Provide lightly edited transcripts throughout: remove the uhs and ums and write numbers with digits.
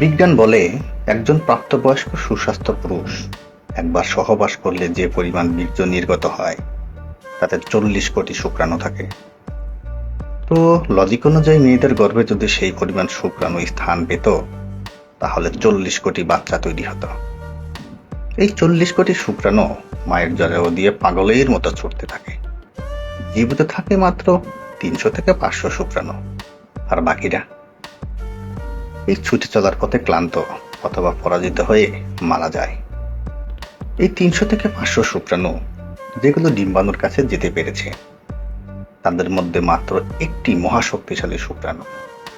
বিজ্ঞান বলে একজন প্রাপ্তবয়স্ক সুস্বাস্থ্য পুরুষ একবার সহবাস করলে যে পরিমাণ বীর্য নির্গত হয় তাতে 40 কোটি শুক্রাণু থাকে। তো লজিক অনুযায়ী মেয়েদের গর্ভে যদি সেই পরিমাণ শুক্রাণু স্থান পেত তাহলে 40 কোটি বাচ্চা তৈরি হতো। এই 40 কোটি শুক্রাণু মায়ের জরায়ু দিয়ে পাগলের মতো ছুটতে থাকে। জীবিত থাকে মাত্র 300 থেকে 500 শুক্রাণু, আর বাকিরা এই ছুটে চলার পথে ক্লান্ত অথবা পরাজিত হয়ে মারা যায়। এই 300 থেকে 500 শুক্রাণু যেগুলো ডিম্বাণুর কাছে যেতে পেরেছে তাদের মধ্যে মাত্র একটি মহাশক্তিশালী শুক্রাণু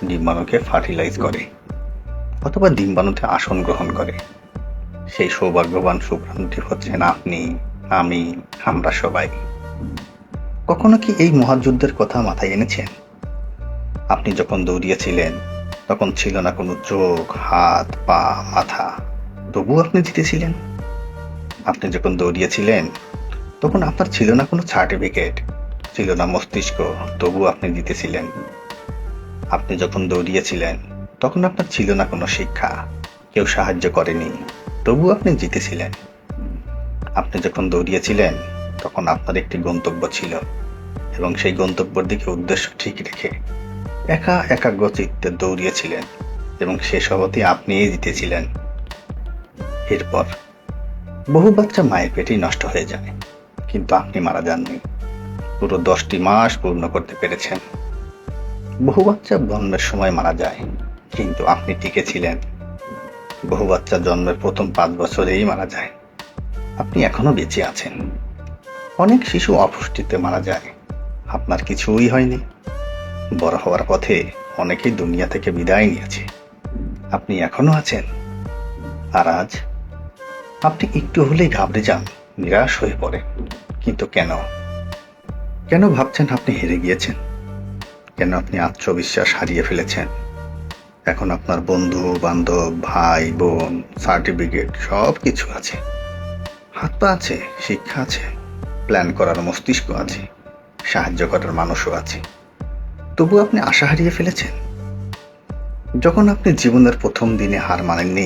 ডিম্বাণুকে ফার্টিলাইজ করে অথবা ডিম্বাণুতে আসন গ্রহণ করে। সেই সৌভাগ্যবান শুক্রাণুটি হচ্ছেন আপনি, আমি, আমরা সবাই। কখনো কি এই মহাযুদ্ধের কথা মাথায় এনেছেন? আপনি যখন দৌড়িয়েছিলেন তখন ছিল না কোনো চোখ, হাত, পা, মাথা, তবুও আপনি জিতেছিলেন। আপনি যখন দৌড়িয়েছিলেন তখন আপনার ছিল না কোনো সার্টিফিকেট, ছিল না মস্তিষ্ক, তবুও আপনি জিতেছিলেন। আপনি যখন দৌড়িয়েছিলেন তখন আপনার ছিল না কোনো শিক্ষা, কেউ সাহায্য করেনি, তবুও আপনি জিতেছিলেন। আপনি যখন দৌড়িয়েছিলেন তখন আপনার একটি গন্তব্য ছিল এবং সেই গন্তব্যের দিকে উদ্দেশ্য ঠিক রেখে একা একাগ্র চিত্তে দৌড়িয়েছিলেন এবং শেষ অবধি আপনিই জিতেছিলেন। এরপর বহু বাচ্চা মায়ের পেটেই নষ্ট হয়ে যায়, কিন্তু আপনি মারা যাননি, পুরো 10টি মাস পূর্ণ করতে পেরেছেন। বহু বাচ্চা জন্মের সময় মারা যায়, কিন্তু আপনি টিকে ছিলেন। বহু বাচ্চা জন্মের প্রথম 5 বছরেই মারা যায়, আপনি এখনো বেঁচে আছেন। অনেক শিশু অপুষ্টিতে মারা যায়, আপনার কিছুই হয়নি। বড় হওয়ার পথে অনেকেই দুনিয়া থেকে বিদায় নিয়েছে, আপনি এখনো আছেন। আর আজ আপনি একটু হলেই ঘাবড়ে যান, নিরাশ হয়ে পড়ে। কিন্তু কেন? কেন ভাবছেন আপনি হেরে গিয়েছেন? কেন আপনি আত্মবিশ্বাস হারিয়ে ফেলেছেন? এখন আপনার বন্ধু বান্ধব, ভাই বোন, সার্টিফিকেট সব কিছু আছে, হাত পা আছে, শিক্ষা আছে, প্ল্যান করার মস্তিষ্ক আছে, সাহায্য করার মানুষও আছে, তবু আপনি আশা হারিয়ে ফেলেছেন। যখন আপনি জীবনের প্রথম দিনে হার মানেননি,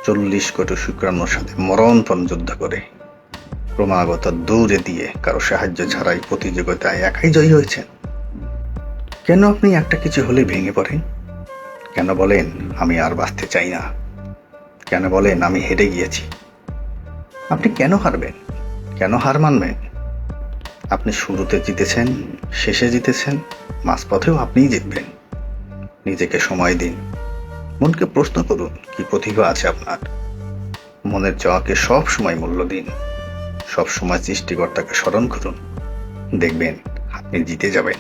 40 কোটি শুক্রাণুর সাথে মরণপণ যুদ্ধ করে ক্রমাগত দৌড়ে দিয়ে কারো সাহায্য ছাড়াই প্রতিযোগিতায় একাই জয়ী হয়েছেন। কেন আপনি একটা কিছু হলে ভেঙে পড়েন? কেন বলেন আমি আর বাঁচতে চাই না? কেন বলেন আমি হেরে গিয়েছি? আপনি কেন হারবেন? কেন হার মানবেন? আপনি শুরুতে জিতেছেন, শেষে জিতেছেন, মাঝপথেও আপনিই জিতবেন। নিজেকে সময় দিন, মনকে প্রশ্ন করুন কি প্রতিভা আছে আপনার। মনের চাওয়াকে সব সময় মূল্য দিন, সব সময় সৃষ্টিকর্তাকে স্মরণ করুন, দেখবেন আপনি জিতে যাবেন।